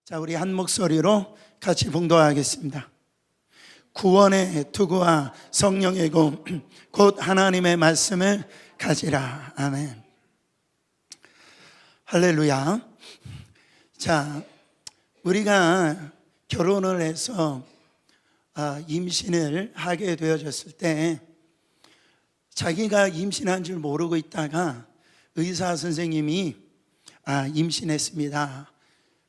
자, 우리 한 목소리로 같이 봉독하겠습니다. 구원의 투구와 성령의 공, 곧 하나님의 말씀을 가지라. 아멘. 할렐루야. 자, 우리가 결혼을 해서 임신을 하게 되어졌을 때 자기가 임신한 줄 모르고 있다가 의사 선생님이 임신했습니다.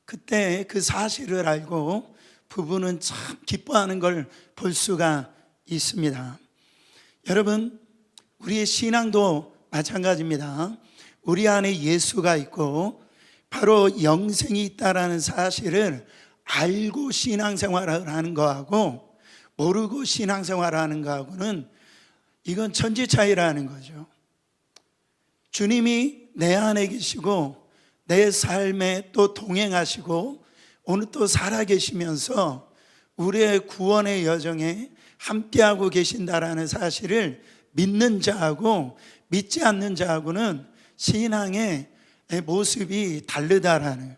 그때 그 사실을 알고 부부는 참 기뻐하는 걸 볼 수가 있습니다. 여러분, 우리의 신앙도 마찬가지입니다. 우리 안에 예수가 있고 바로 영생이 있다라는 사실을 알고 신앙생활을 하는 거하고 모르고 신앙생활을 하는 거하고는 이건 천지 차이라는 거죠. 주님이 내 안에 계시고 내 삶에 또 동행하시고 오늘 또 살아계시면서 우리의 구원의 여정에 함께하고 계신다라는 사실을 믿는 자하고 믿지 않는 자하고는 신앙의 모습이 다르다라는,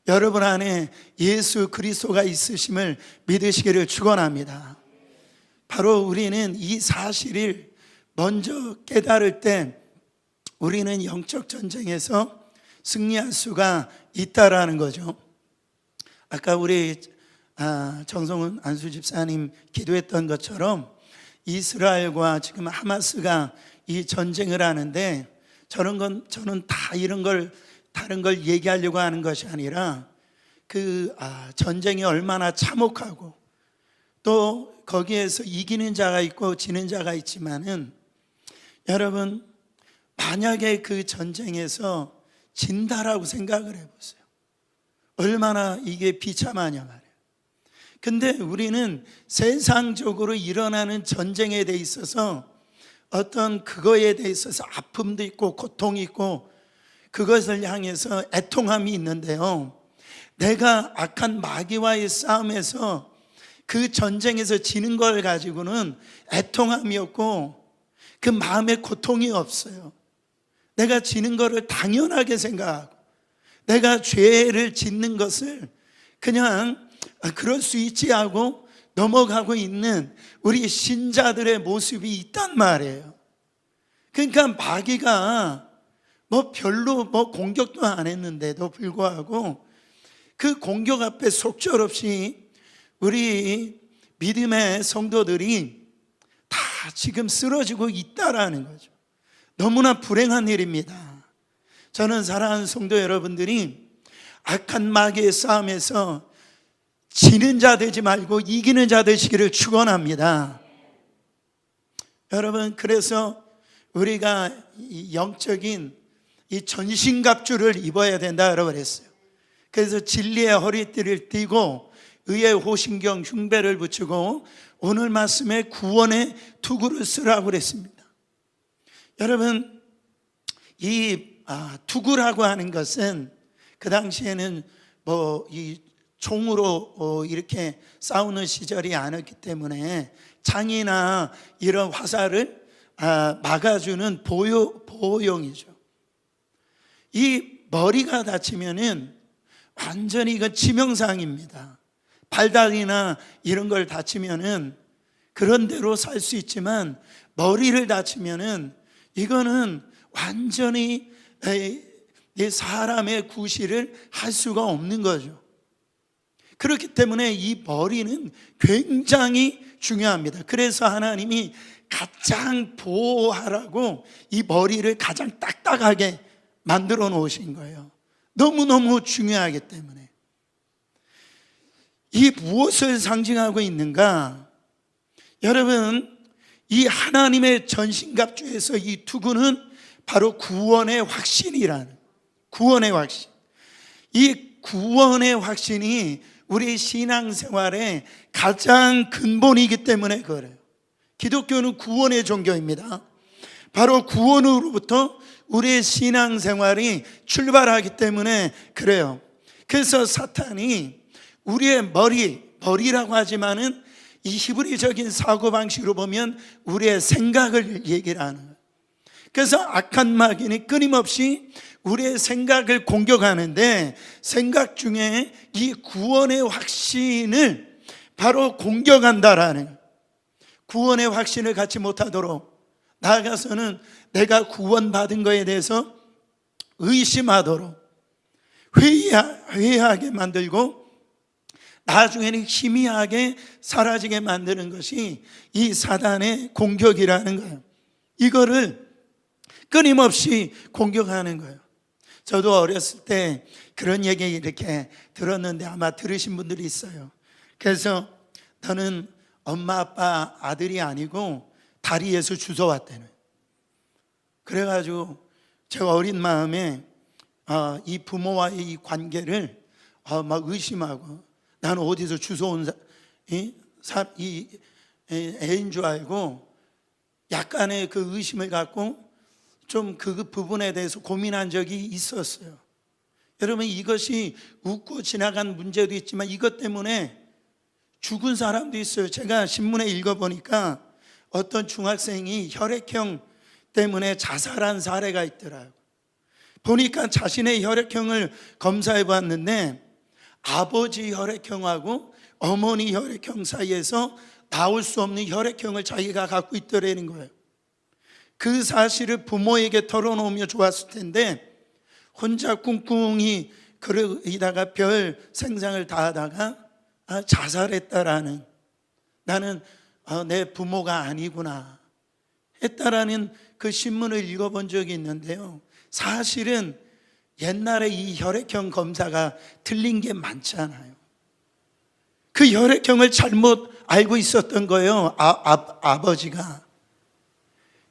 여러분 안에 예수 그리스도가 있으심을 믿으시기를 축원합니다. 바로 우리는 이 사실을 먼저 깨달을 때 우리는 영적 전쟁에서 승리할 수가 있다라는 거죠. 아까 우리 정성훈 안수 집사님 기도했던 것처럼 이스라엘과 지금 하마스가 이 전쟁을 하는데 저는 다 이런 걸 다른 걸 얘기하려고 하는 것이 아니라 그 전쟁이 얼마나 참혹하고 또 거기에서 이기는 자가 있고 지는 자가 있지만은 여러분, 만약에 그 전쟁에서 진다라고 생각을 해보세요. 얼마나 이게 비참하냐 말이에요. 근데 우리는 세상적으로 일어나는 전쟁에 대해 있어서 어떤 그거에 대해 있어서 아픔도 있고 고통이 있고 그것을 향해서 애통함이 있는데요, 내가 악한 마귀와의 싸움에서 그 전쟁에서 지는 걸 가지고는 애통함이 없고 그 마음에 고통이 없어요. 내가 지는 거를 당연하게 생각하고 내가 죄를 짓는 것을 그냥 그럴 수 있지 하고 넘어가고 있는 우리 신자들의 모습이 있단 말이에요. 그러니까 마귀가 별로 공격도 안 했는데도 불구하고 그 공격 앞에 속절없이 우리 믿음의 성도들이 다 지금 쓰러지고 있다라는 거죠. 너무나 불행한 일입니다. 저는 사랑하는 성도 여러분들이 악한 마귀의 싸움에서 지는 자 되지 말고 이기는 자 되시기를 축원합니다. 여러분, 그래서 우리가 이 영적인 이 전신갑주를 입어야 된다고 그랬어요. 그래서 진리의 허리띠를 띠고 의의 호신경 흉배를 붙이고 오늘 말씀에 구원의 투구를 쓰라고 그랬습니다. 여러분, 이 투구라고 하는 것은 그 당시에는 이 총으로 이렇게 싸우는 시절이 아니었기 때문에 창이나 이런 화살을 막아주는 보호용이죠. 이 머리가 다치면은 완전히 이건 치명상입니다. 발다리나 이런 걸 다치면은 그런 대로 살 수 있지만 머리를 다치면은 이거는 완전히 사람의 구실을 할 수가 없는 거죠. 그렇기 때문에 이 머리는 굉장히 중요합니다. 그래서 하나님이 가장 보호하라고 이 머리를 가장 딱딱하게 만들어 놓으신 거예요. 너무너무 중요하기 때문에. 이 무엇을 상징하고 있는가? 여러분, 이 하나님의 전신갑주에서 이 투구는 바로 구원의 확신이라는, 구원의 확신. 이 구원의 확신이 우리 신앙생활의 가장 근본이기 때문에 그래요. 기독교는 구원의 종교입니다. 바로 구원으로부터 우리의 신앙생활이 출발하기 때문에 그래요. 그래서 사탄이 우리의 머리라고 하지만은 이 히브리적인 사고방식으로 보면 우리의 생각을 얘기를 하는 거예요. 그래서 악한 마귀는 끊임없이 우리의 생각을 공격하는데, 생각 중에 이 구원의 확신을 바로 공격한다라는, 구원의 확신을 갖지 못하도록, 나아가서는 내가 구원받은 것에 대해서 의심하도록, 회의하게 만들고 나중에는 희미하게 사라지게 만드는 것이 이 사단의 공격이라는 거예요. 이거를 끊임없이 공격하는 거예요. 저도 어렸을 때 그런 얘기 이렇게 들었는데 아마 들으신 분들이 있어요. 그래서 너는 엄마 아빠 아들이 아니고 다리에서 주워왔다는. 그래가지고 제가 어린 마음에 이 부모와의 이 관계를 막 의심하고, 나는 어디서 주워온 애인 줄 알고 약간의 그 의심을 갖고 좀 그 부분에 대해서 고민한 적이 있었어요. 여러분, 이것이 웃고 지나간 문제도 있지만 이것 때문에 죽은 사람도 있어요. 제가 신문에 읽어보니까 어떤 중학생이 혈액형 때문에 자살한 사례가 있더라고요. 보니까 자신의 혈액형을 검사해 봤는데 아버지 혈액형하고 어머니 혈액형 사이에서 나올 수 없는 혈액형을 자기가 갖고 있더라는 거예요. 그 사실을 부모에게 털어놓으면 좋았을 텐데 혼자 꿍꿍이 그러다가 별 생상을 다하다가 자살했다라는, 나는 내 부모가 아니구나 했다라는 그 신문을 읽어본 적이 있는데요. 사실은 옛날에 이 혈액형 검사가 틀린 게 많잖아요. 그 혈액형을 잘못 알고 있었던 거예요. 아버지가.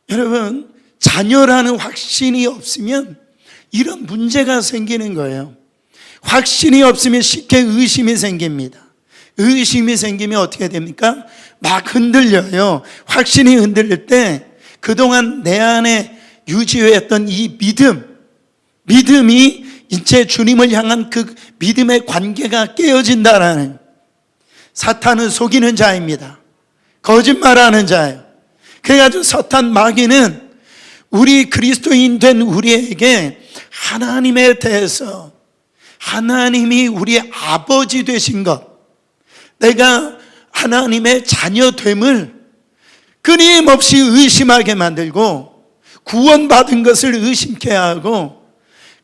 여러분, 자녀라는 확신이 없으면 이런 문제가 생기는 거예요. 확신이 없으면 쉽게 의심이 생깁니다. 의심이 생기면 어떻게 됩니까? 막 흔들려요. 확신이 흔들릴 때 그동안 내 안에 유지했던 이 믿음이 이제 주님을 향한 그 믿음의 관계가 깨어진다라는, 사탄은 속이는 자입니다. 거짓말하는 자예요. 그래가지고 사탄 마귀는 우리 그리스도인 된 우리에게 하나님에 대해서, 하나님이 우리의 아버지 되신 것, 내가 하나님의 자녀됨을 끊임없이 의심하게 만들고 구원받은 것을 의심케 하고,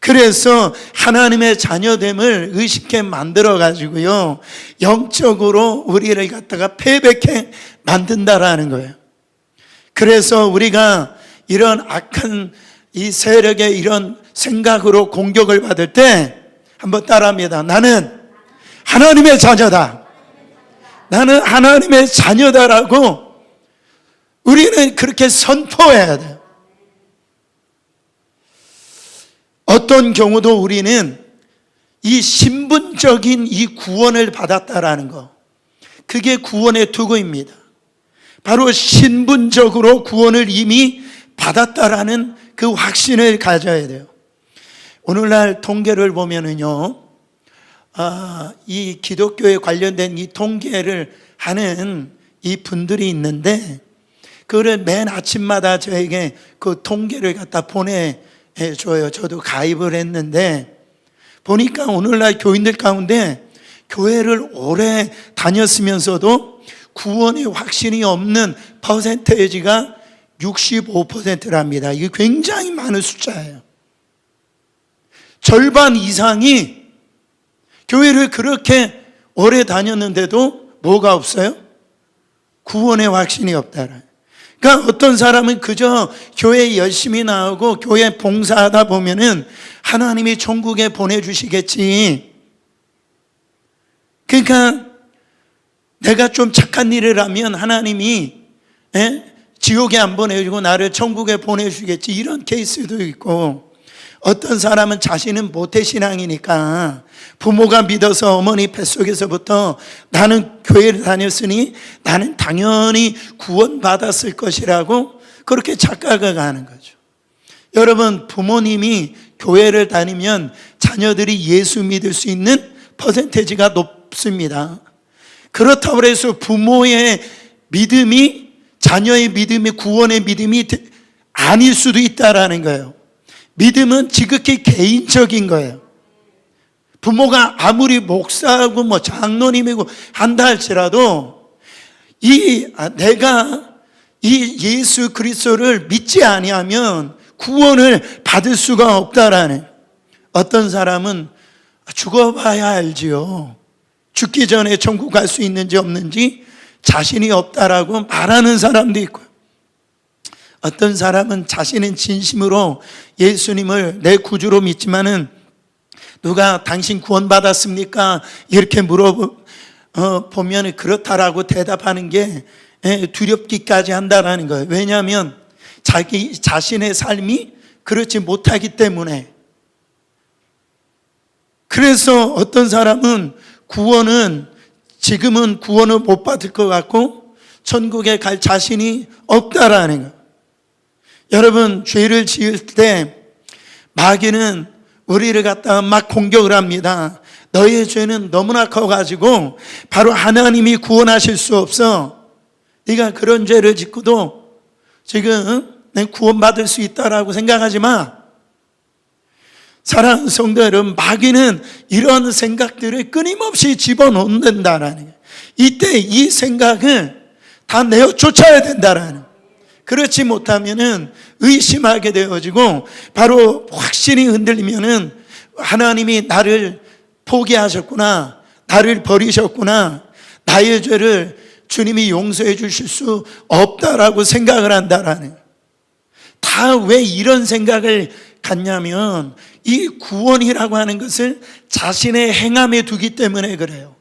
그래서 하나님의 자녀됨을 의식해 만들어 가지고요, 영적으로 우리를 갖다가 패배케 만든다라는 거예요. 그래서 우리가 이런 악한 이 세력의 이런 생각으로 공격을 받을 때 한번 따라합니다. 나는 하나님의 자녀다. 나는 하나님의 자녀다라고 우리는 그렇게 선포해야 돼요. 어떤 경우도 우리는 이 신분적인 이 구원을 받았다라는 거, 그게 구원의 투구입니다. 바로 신분적으로 구원을 이미 받았다라는 그 확신을 가져야 돼요. 오늘날 통계를 보면은요, 이 기독교에 관련된 이 통계를 하는 이 분들이 있는데, 그거를 맨 아침마다 저에게 그 통계를 갖다 보내줘요. 저도 가입을 했는데, 보니까 오늘날 교인들 가운데 교회를 오래 다녔으면서도 구원의 확신이 없는 퍼센테이지가 65%랍니다. 이게 굉장히 많은 숫자예요. 절반 이상이 교회를 그렇게 오래 다녔는데도 뭐가 없어요? 구원의 확신이 없다라. 그러니까 어떤 사람은 그저 교회에 열심히 나오고 교회 봉사하다 보면은 하나님이 천국에 보내주시겠지. 그러니까 내가 좀 착한 일을 하면 하나님이 지옥에 안 보내주고 나를 천국에 보내주시겠지, 이런 케이스도 있고, 어떤 사람은 자신은 모태신앙이니까 부모가 믿어서 어머니 뱃속에서부터 나는 교회를 다녔으니 나는 당연히 구원받았을 것이라고 그렇게 착각을 하는 거죠. 여러분, 부모님이 교회를 다니면 자녀들이 예수 믿을 수 있는 퍼센테이지가 높습니다. 그렇다고 해서 부모의 믿음이, 자녀의 믿음이 구원의 믿음이 아닐 수도 있다라는 거예요. 믿음은 지극히 개인적인 거예요. 부모가 아무리 목사하고 뭐 장로님이고 한다 할지라도 내가 이 예수 그리스도를 믿지 아니하면 구원을 받을 수가 없다라는. 어떤 사람은 죽어봐야 알지요. 죽기 전에 천국 갈 수 있는지 없는지 자신이 없다라고 말하는 사람도 있고요. 어떤 사람은 자신은 진심으로 예수님을 내 구주로 믿지만은 누가 당신 구원받았습니까? 이렇게 물어보면 그렇다라고 대답하는 게 두렵기까지 한다는 거예요. 왜냐하면 자기 자신의 삶이 그렇지 못하기 때문에. 그래서 어떤 사람은 지금은 구원을 못 받을 것 같고 천국에 갈 자신이 없다라는 거예요. 여러분, 죄를 지을 때 마귀는 우리를 갖다가 막 공격을 합니다. 너의 죄는 너무나 커가지고 바로 하나님이 구원하실 수 없어. 네가 그런 죄를 짓고도 지금 구원받을 수 있다라고 생각하지 마. 사랑하는 성도 여러분, 마귀는 이런 생각들을 끊임없이 집어넣는다라는 거예요. 이때 이 생각을 다 내어 쫓아야 된다라는 거예요. 그렇지 못하면은 의심하게 되어지고 바로 확신이 흔들리면은 하나님이 나를 포기하셨구나, 나를 버리셨구나, 나의 죄를 주님이 용서해 주실 수 없다라고 생각을 한다라는. 다 왜 이런 생각을 갖냐면 이 구원이라고 하는 것을 자신의 행함에 두기 때문에 그래요.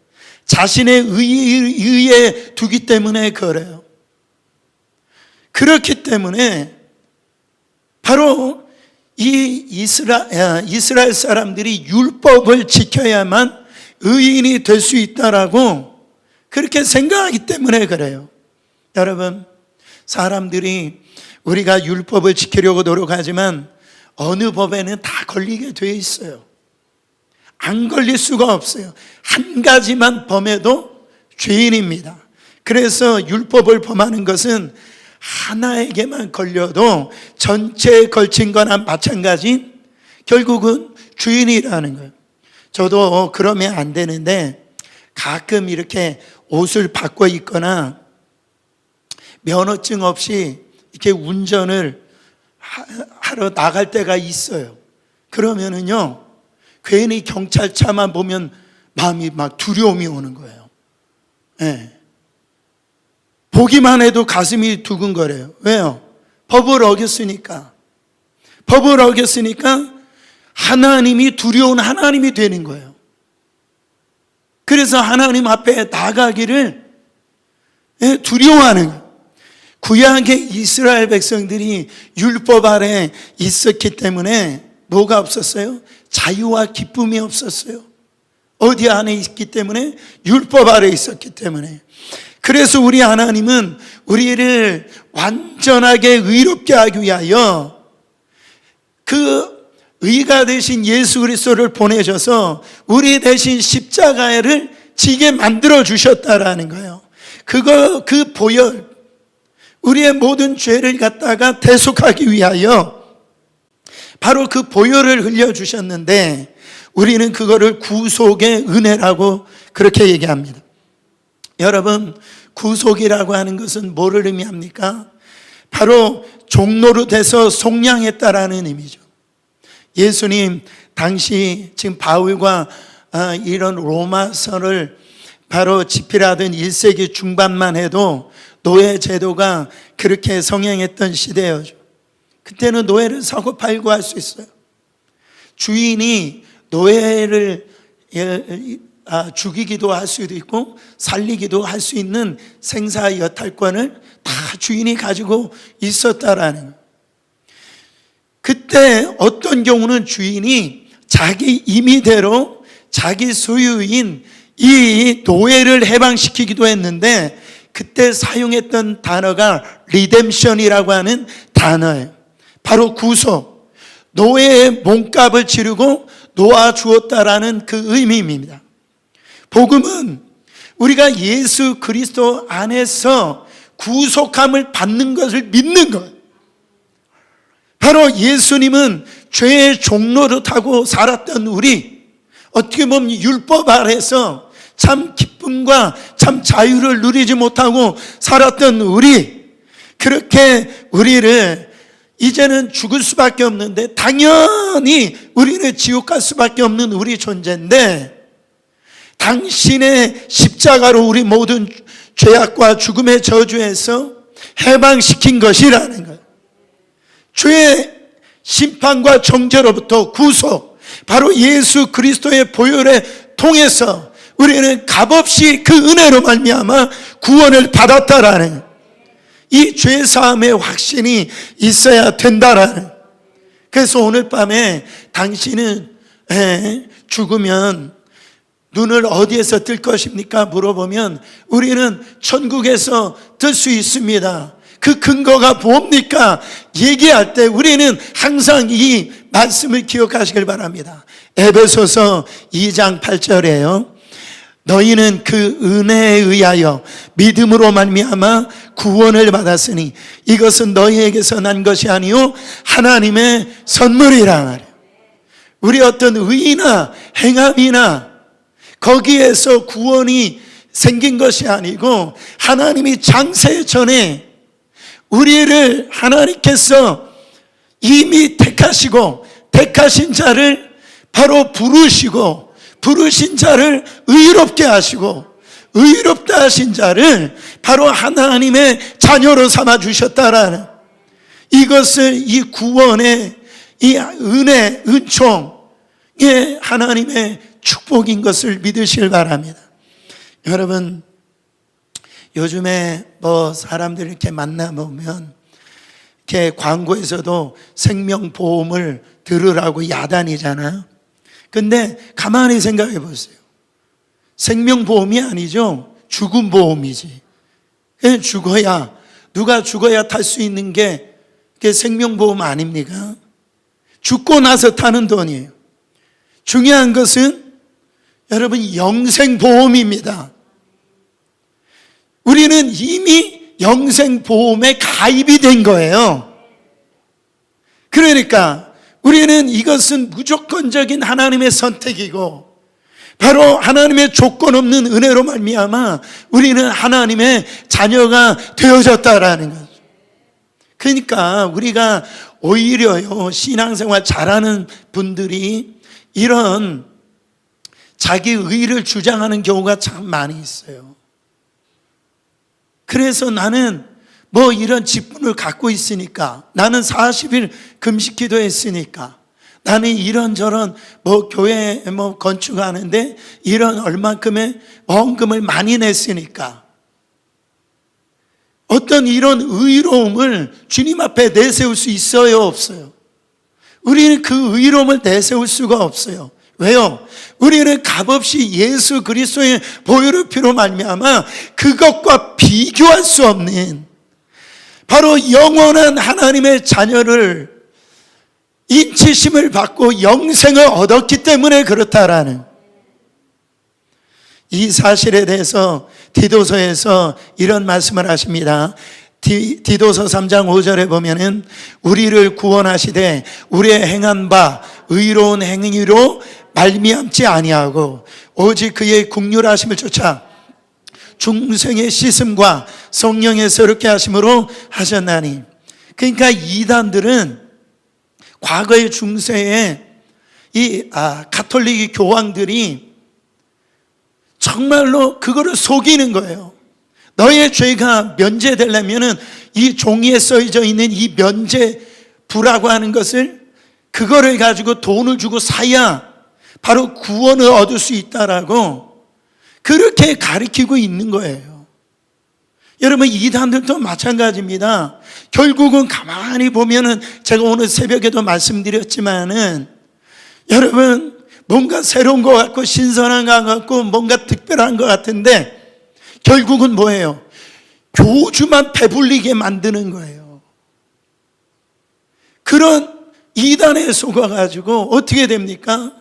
자신의 의에 두기 때문에 그래요. 그렇기 때문에 바로 이 이스라엘 사람들이 율법을 지켜야만 의인이 될 수 있다라고 그렇게 생각하기 때문에 그래요. 여러분, 사람들이 우리가 율법을 지키려고 노력하지만 어느 법에는 다 걸리게 되어 있어요. 안 걸릴 수가 없어요. 한 가지만 범해도 죄인입니다. 그래서 율법을 범하는 것은 하나에게만 걸려도 전체에 걸친 거나 마찬가지, 결국은 죄인이라는 거예요. 저도 그러면 안 되는데 가끔 이렇게 옷을 바꿔 입거나 면허증 없이 이렇게 운전을 하러 나갈 때가 있어요. 그러면은요, 괜히 경찰차만 보면 마음이 막 두려움이 오는 거예요. 네. 보기만 해도 가슴이 두근거려요. 왜요? 법을 어겼으니까. 법을 어겼으니까 하나님이 두려운 하나님이 되는 거예요. 그래서 하나님 앞에 나가기를 두려워하는 거예요. 구약의 이스라엘 백성들이 율법 아래 있었기 때문에 뭐가 없었어요? 자유와 기쁨이 없었어요. 어디 안에 있기 때문에? 율법 아래 있었기 때문에. 그래서 우리 하나님은 우리를 완전하게 의롭게 하기 위하여 그 의가 되신 예수 그리스도를 보내셔서 우리 대신 십자가를 지게 만들어 주셨다라는 거예요. 그 보혈, 우리의 모든 죄를 갖다가 대속하기 위하여 바로 그 보혈을 흘려주셨는데 우리는 그거를 구속의 은혜라고 그렇게 얘기합니다. 여러분, 구속이라고 하는 것은 뭐를 의미합니까? 바로 종로로 돼서 속량했다라는 의미죠. 예수님 당시 지금 바울과 이런 로마서를 바로 집필하던 1세기 중반만 해도 노예 제도가 그렇게 성행했던 시대였죠. 그때는 노예를 사고 팔고 할 수 있어요. 주인이 노예를 죽이기도 할 수도 있고 살리기도 할 수 있는 생사 여탈권을 다 주인이 가지고 있었다라는 거예요. 그때 어떤 경우는 주인이 자기 임의대로 자기 소유인 이 노예를 해방시키기도 했는데 그때 사용했던 단어가 리뎀션이라고 하는 단어예요. 바로 구속, 노예의 몸값을 치르고 놓아주었다라는 그 의미입니다. 복음은 우리가 예수 그리스도 안에서 구속함을 받는 것을 믿는 것. 바로 예수님은 죄의 종로를 타고 살았던 우리, 어떻게 보면 율법 아래서 참 기쁨과 참 자유를 누리지 못하고 살았던 우리, 그렇게 우리를 이제는 죽을 수밖에 없는데 당연히 우리는 지옥 갈 수밖에 없는 우리 존재인데, 당신의 십자가로 우리 모든 죄악과 죽음의 저주에서 해방시킨 것이라는 것, 죄의 심판과 정죄로부터 구속, 바로 예수 그리스도의 보혈에 통해서 우리는 값없이 그 은혜로 말미암아 구원을 받았다라는, 이 죄사함의 확신이 있어야 된다라는. 그래서 오늘 밤에 당신은 죽으면 눈을 어디에서 뜰 것입니까? 물어보면 우리는 천국에서 뜰 수 있습니다. 그 근거가 뭡니까? 얘기할 때 우리는 항상 이 말씀을 기억하시길 바랍니다. 에베소서 2장 8절에요. 너희는 그 은혜에 의하여 믿음으로 말미암아 구원을 받았으니 이것은 너희에게서 난 것이 아니요 하나님의 선물이라 말이에요. 우리 어떤 의나 행함이나 거기에서 구원이 생긴 것이 아니고, 하나님이 창세 전에 우리를 하나님께서 이미 택하시고, 택하신 자를 바로 부르시고, 부르신 자를 의롭게 하시고, 의롭다 하신 자를 바로 하나님의 자녀로 삼아 주셨다라는, 이것을 이 구원의 이 은혜, 은총의 하나님의 축복인 것을 믿으시길 바랍니다. 여러분, 요즘에 사람들 이렇게 만나보면 이렇게 광고에서도 생명보험을 들으라고 야단이잖아요. 근데 가만히 생각해 보세요. 생명보험이 아니죠. 죽음보험이지. 죽어야, 누가 죽어야 탈 수 있는 게 그게 생명보험 아닙니까? 죽고 나서 타는 돈이에요. 중요한 것은 여러분 영생보험입니다. 우리는 이미 영생보험에 가입이 된 거예요. 그러니까 우리는 이것은 무조건적인 하나님의 선택이고, 바로 하나님의 조건 없는 은혜로 말미암아 우리는 하나님의 자녀가 되어졌다라는 거죠. 그러니까 우리가 오히려요, 신앙생활 잘하는 분들이 이런 자기 의를 주장하는 경우가 참 많이 있어요. 그래서 나는 이런 직분을 갖고 있으니까, 나는 40일 금식 기도했으니까, 나는 이런저런 교회 건축하는데 이런 얼만큼의 헌금을 많이 냈으니까, 어떤 이런 의로움을 주님 앞에 내세울 수 있어요, 없어요? 우리는 그 의로움을 내세울 수가 없어요. 왜요? 우리는 값없이 예수 그리스도의 보혈의 피로 말미암아 그것과 비교할 수 없는, 바로 영원한 하나님의 자녀를 인치심을 받고 영생을 얻었기 때문에 그렇다라는 이 사실에 대해서 디도서에서 이런 말씀을 하십니다. 디도서 3장 5절에 보면은 우리를 구원하시되 우리의 행한 바 의로운 행위로 말미암지 아니하고 오직 그의 긍휼하심을 쫓아 중생의 씻음과 성령의 새롭게 하심으로 하셨나니. 그러니까 이단들은 과거의 중세에 이 가톨릭 교황들이 정말로 그거를 속이는 거예요. 너의 죄가 면제되려면은 이 종이에 써져 있는 이 면제부라고 하는 것을, 그거를 가지고 돈을 주고 사야 바로 구원을 얻을 수 있다라고 그렇게 가르치고 있는 거예요. 여러분, 이단들도 마찬가지입니다. 결국은 가만히 보면은, 제가 오늘 새벽에도 말씀드렸지만은, 여러분, 뭔가 새로운 것 같고 신선한 것 같고 뭔가 특별한 것 같은데 결국은 뭐예요? 교주만 배불리게 만드는 거예요. 그런 이단에 속아가지고 어떻게 됩니까?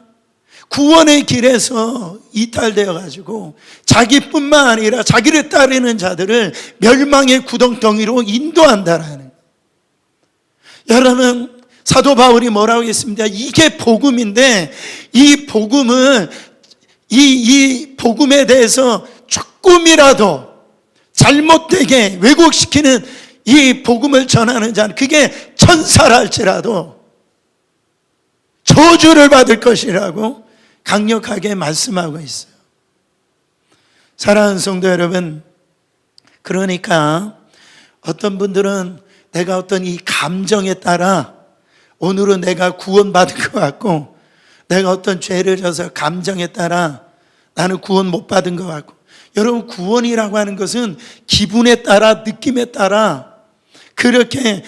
구원의 길에서 이탈되어 가지고 자기뿐만 아니라 자기를 따르는 자들을 멸망의 구덩텅이로 인도한다라는. 여러분, 사도 바울이 뭐라고 했습니다. 이게 복음인데 이 복음은 이 복음에 대해서 조금이라도 잘못되게 왜곡시키는 이 복음을 전하는 자는 그게 천사랄지라도 저주를 받을 것이라고 강력하게 말씀하고 있어요. 사랑하는 성도 여러분, 그러니까 어떤 분들은 내가 어떤 이 감정에 따라 오늘은 내가 구원받은 것 같고, 내가 어떤 죄를 져서 감정에 따라 나는 구원 못 받은 것 같고, 여러분 구원이라고 하는 것은 기분에 따라 느낌에 따라 그렇게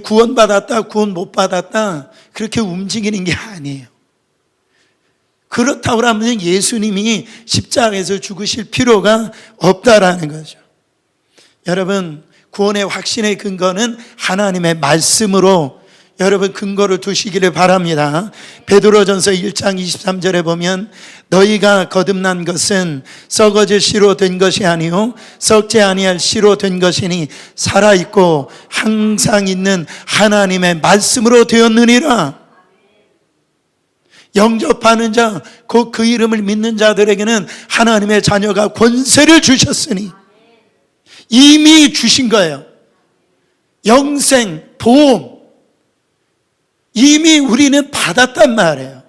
구원받았다 구원 못 받았다 그렇게 움직이는 게 아니에요. 그렇다고 하면 예수님이 십자가에서 죽으실 필요가 없다라는 거죠. 여러분 구원의 확신의 근거는 하나님의 말씀으로 여러분 근거를 두시기를 바랍니다. 베드로전서 1장 23절에 보면 너희가 거듭난 것은 썩어질 씨로 된 것이 아니요 썩지 아니할 씨로 된 것이니 살아있고 항상 있는 하나님의 말씀으로 되었느니라. 영접하는 자, 곧 그 이름을 믿는 자들에게는 하나님의 자녀가 권세를 주셨으니 이미 주신 거예요. 영생, 보험 이미 우리는 받았단 말이에요.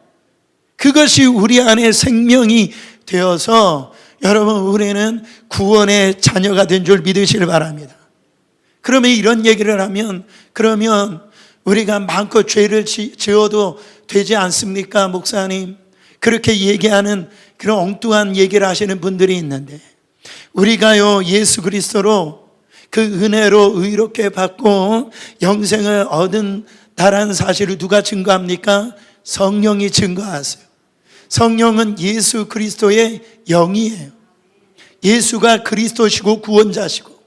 그것이 우리 안에 생명이 되어서 여러분 우리는 구원의 자녀가 된 줄 믿으시길 바랍니다. 그러면 이런 얘기를 하면 그러면 우리가 마음껏 죄를 지어도 되지 않습니까, 목사님? 그렇게 얘기하는 그런 엉뚱한 얘기를 하시는 분들이 있는데 우리가요 예수 그리스도로 그 은혜로 의롭게 받고 영생을 얻은 다라는 사실을 누가 증거합니까? 성령이 증거하세요. 성령은 예수 그리스도의 영이에요. 예수가 그리스도시고 구원자시고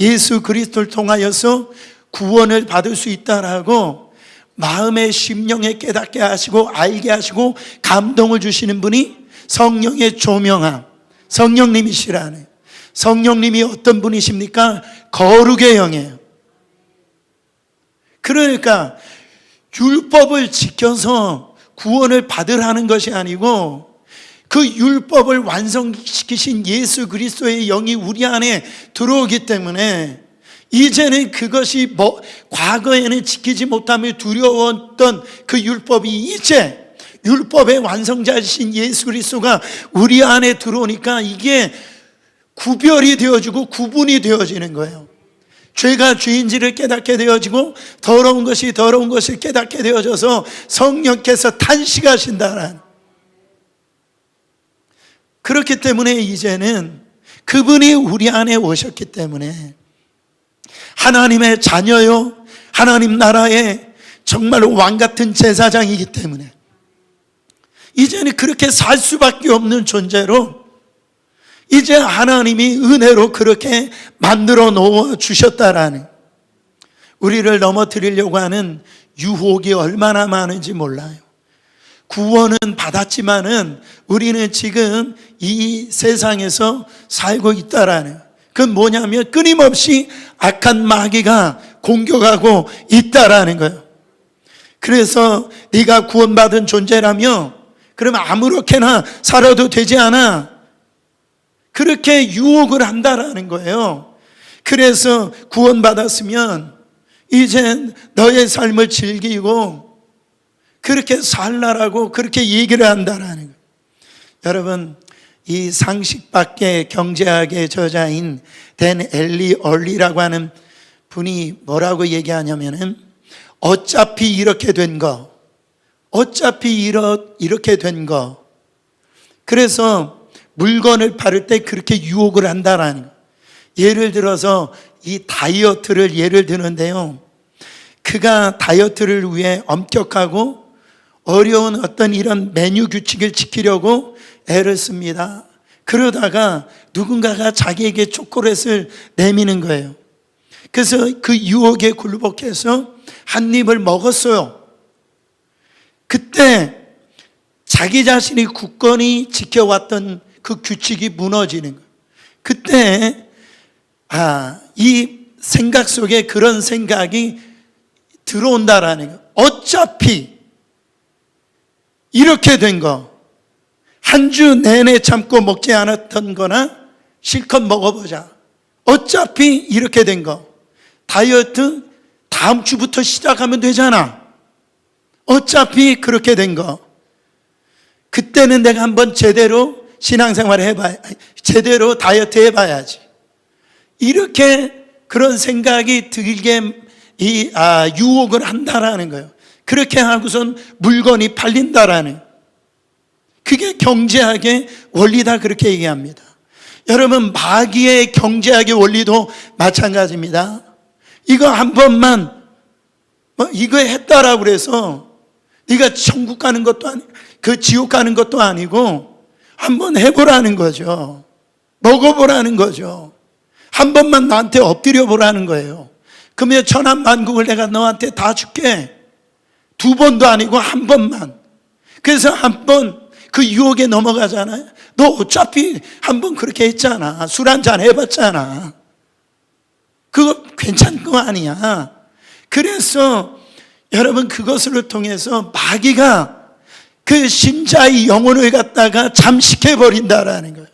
예수 그리스도를 통하여서 구원을 받을 수 있다라고 마음의 심령에 깨닫게 하시고 알게 하시고 감동을 주시는 분이 성령의 조명함 성령님이시라는. 성령님이 어떤 분이십니까? 거룩의 영이에요. 그러니까 율법을 지켜서 구원을 받으라는 것이 아니고 그 율법을 완성시키신 예수 그리스도의 영이 우리 안에 들어오기 때문에 이제는 그것이 과거에는 지키지 못하며 두려웠던 그 율법이 이제 율법의 완성자이신 예수 그리스도가 우리 안에 들어오니까 이게 구별이 되어지고 구분이 되어지는 거예요. 죄가 죄인지를 깨닫게 되어지고 더러운 것이 더러운 것을 깨닫게 되어져서 성령께서 탄식하신다는. 그렇기 때문에 이제는 그분이 우리 안에 오셨기 때문에 하나님의 자녀요 하나님 나라의 정말 왕같은 제사장이기 때문에 이제는 그렇게 살 수밖에 없는 존재로 이제 하나님이 은혜로 그렇게 만들어 놓아 주셨다라는, 우리를 넘어뜨리려고 하는 유혹이 얼마나 많은지 몰라요. 구원은 받았지만은 우리는 지금 이 세상에서 살고 있다라는, 그건 뭐냐면 끊임없이 악한 마귀가 공격하고 있다라는 거예요. 그래서 네가 구원받은 존재라며 그러면 아무렇게나 살아도 되지 않아, 그렇게 유혹을 한다라는 거예요. 그래서 구원받았으면 이제 너의 삶을 즐기고 그렇게 살라라고 그렇게 얘기를 한다라는 거예요. 여러분, 이 상식 밖의 경제학의 저자인 댄 엘리 얼리라고 하는 분이 뭐라고 얘기하냐면은 어차피 이렇게 된 거, 어차피 이렇게 된 거, 그래서 물건을 팔을 때 그렇게 유혹을 한다라는 거예요. 예를 들어서 이 다이어트를 예를 드는데요, 그가 다이어트를 위해 엄격하고 어려운 어떤 이런 메뉴 규칙을 지키려고 애를 씁니다. 그러다가 누군가가 자기에게 초콜릿을 내미는 거예요. 그래서 그 유혹에 굴복해서 한 입을 먹었어요. 그때 자기 자신이 굳건히 지켜왔던 그 규칙이 무너지는 거예요. 그때 이 생각 속에 그런 생각이 들어온다라는 거. 어차피 이렇게 된 거, 한 주 내내 참고 먹지 않았던 거나 실컷 먹어보자. 어차피 이렇게 된 거, 다이어트 다음 주부터 시작하면 되잖아. 어차피 그렇게 된 거, 그때는 내가 한번 제대로 신앙생활 해봐야, 제대로 다이어트 해봐야지. 이렇게 그런 생각이 들게 유혹을 한다라는 거예요. 그렇게 하고선 물건이 팔린다라는, 그게 경제학의 원리다, 그렇게 얘기합니다. 여러분, 마귀의 경제학의 원리도 마찬가지입니다. 이거 한 번만 이거 했다라고 그래서 네가 천국 가는 것도 아니고 그 지옥 가는 것도 아니고 한번 해보라는 거죠. 먹어보라는 거죠. 한 번만 나한테 엎드려 보라는 거예요. 그러면 천한만국을 내가 너한테 다 줄게. 두 번도 아니고 한 번만. 그래서 한 번 그 유혹에 넘어가잖아요. 너 어차피 한 번 그렇게 했잖아. 술 한잔 해봤잖아. 그거 괜찮은 거 아니야. 그래서 여러분, 그것을 통해서 마귀가 그 신자의 영혼을 갖다가 잠식해버린다라는 거예요.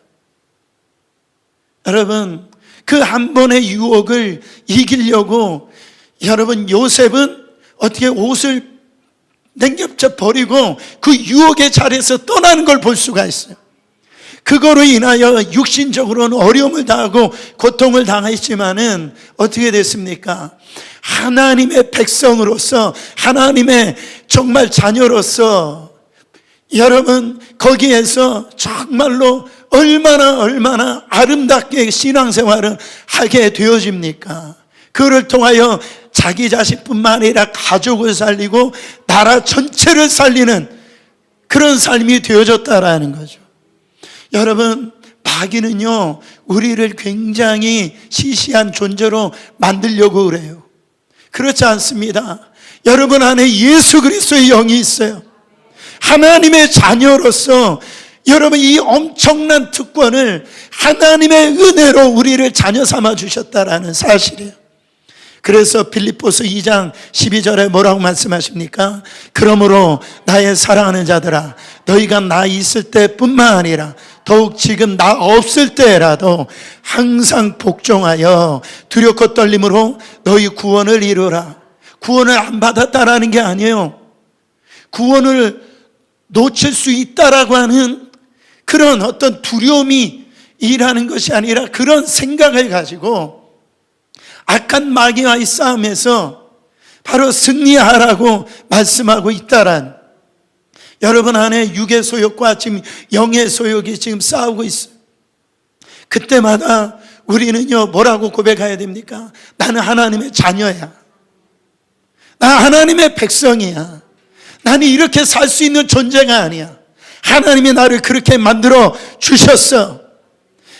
여러분, 그 한 번의 유혹을 이기려고 여러분, 요셉은 어떻게 옷을 냉겹쳐 버리고 그 유혹의 자리에서 떠나는 걸 볼 수가 있어요. 그거로 인하여 육신적으로는 어려움을 당하고 고통을 당했지만은 어떻게 됐습니까? 하나님의 백성으로서, 하나님의 정말 자녀로서 여러분, 거기에서 정말로 얼마나 아름답게 신앙생활을 하게 되어집니까? 그를 통하여 자기 자식뿐만 아니라 가족을 살리고 나라 전체를 살리는 그런 삶이 되어졌다라는 거죠. 여러분, 마귀는요, 우리를 굉장히 시시한 존재로 만들려고 그래요. 그렇지 않습니다. 여러분 안에 예수 그리스도의 영이 있어요. 하나님의 자녀로서 여러분, 이 엄청난 특권을 하나님의 은혜로 우리를 자녀 삼아 주셨다라는 사실이에요. 그래서 빌립보서 2장 12절에 뭐라고 말씀하십니까? 그러므로 나의 사랑하는 자들아, 너희가 나 있을 때뿐만 아니라 더욱 지금 나 없을 때라도 항상 복종하여 두렵고 떨림으로 너희 구원을 이루라. 구원을 안 받았다라는 게 아니에요. 구원을 놓칠 수 있다라고 하는 그런 어떤 두려움이 일하는 것이 아니라 그런 생각을 가지고 악한 마귀와의 싸움에서 바로 승리하라고 말씀하고 있다란, 여러분 안에 육의 소욕과 지금 영의 소욕이 지금 싸우고 있어요. 그때마다 우리는요, 뭐라고 고백해야 됩니까? 나는 하나님의 자녀야. 나 하나님의 백성이야. 나는 이렇게 살 수 있는 존재가 아니야. 하나님이 나를 그렇게 만들어 주셨어.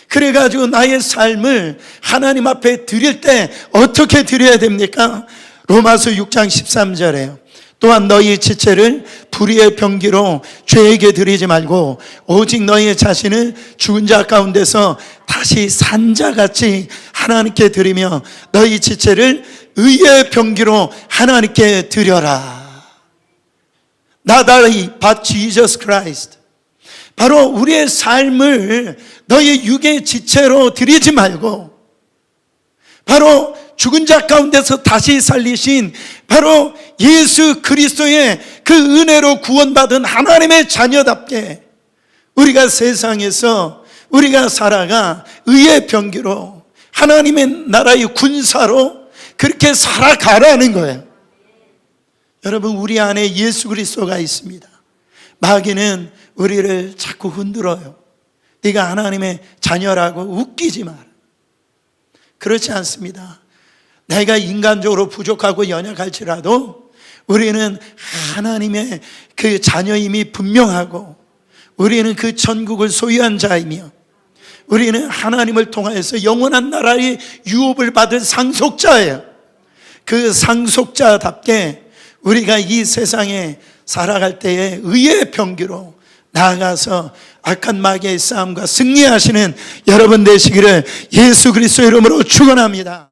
그래가지고 나의 삶을 하나님 앞에 드릴 때 어떻게 드려야 됩니까? 로마서 6장 13절에요. 또한 너희 지체를 불의의 병기로 죄에게 드리지 말고 오직 너희의 자신을 죽은 자 가운데서 다시 산 자같이 하나님께 드리며 너희 지체를 의의 병기로 하나님께 드려라. Not I, but Jesus Christ. 바로 우리의 삶을 너희 육의 지체로 드리지 말고 바로 죽은 자 가운데서 다시 살리신 바로 예수 그리스도의 그 은혜로 구원받은 하나님의 자녀답게 우리가 세상에서 우리가 살아가 의의 병기로 하나님의 나라의 군사로 그렇게 살아가라는 거예요. 여러분, 우리 안에 예수 그리스도가 있습니다. 마귀는 우리를 자꾸 흔들어요. 네가 하나님의 자녀라고 웃기지 마라. 그렇지 않습니다. 내가 인간적으로 부족하고 연약할지라도 우리는 하나님의 그 자녀임이 분명하고 우리는 그 천국을 소유한 자이며 우리는 하나님을 통하여서 영원한 나라의 유업을 받을 상속자예요. 그 상속자답게 우리가 이 세상에 살아갈 때에 의의 병기로 나아가서 악한 마귀의 싸움과 승리하시는 여러분 되시기를 예수 그리스도의 이름으로 축원합니다.